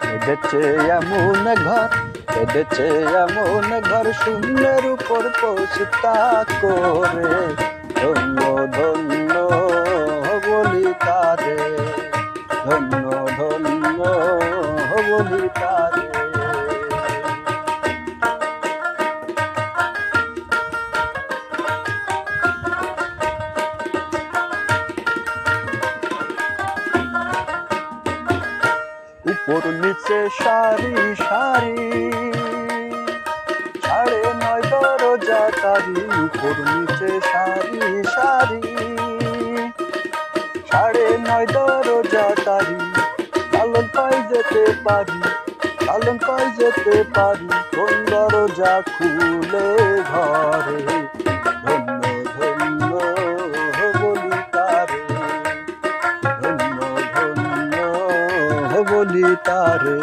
কেঁদেছে এমন ঘর, কেঁদেছে এমন ঘর, শূন্যের উপর পোষতা করে। ধন্য ধন্য বলি তারে, ধন্য ধন্য বলি তারে। উপর নিচে সারি সারি, 9.5 দরজা তারি। উপর নিচে সারি সারি, 9.5 দরজা তারি। লালন পাই যেতে পারি, লালন পাই যেতে পারি, কোন দরজা খুলে ঘরে। ধন্য ধন্য বলি তারে, ধন্য ধন্য বলি তারে।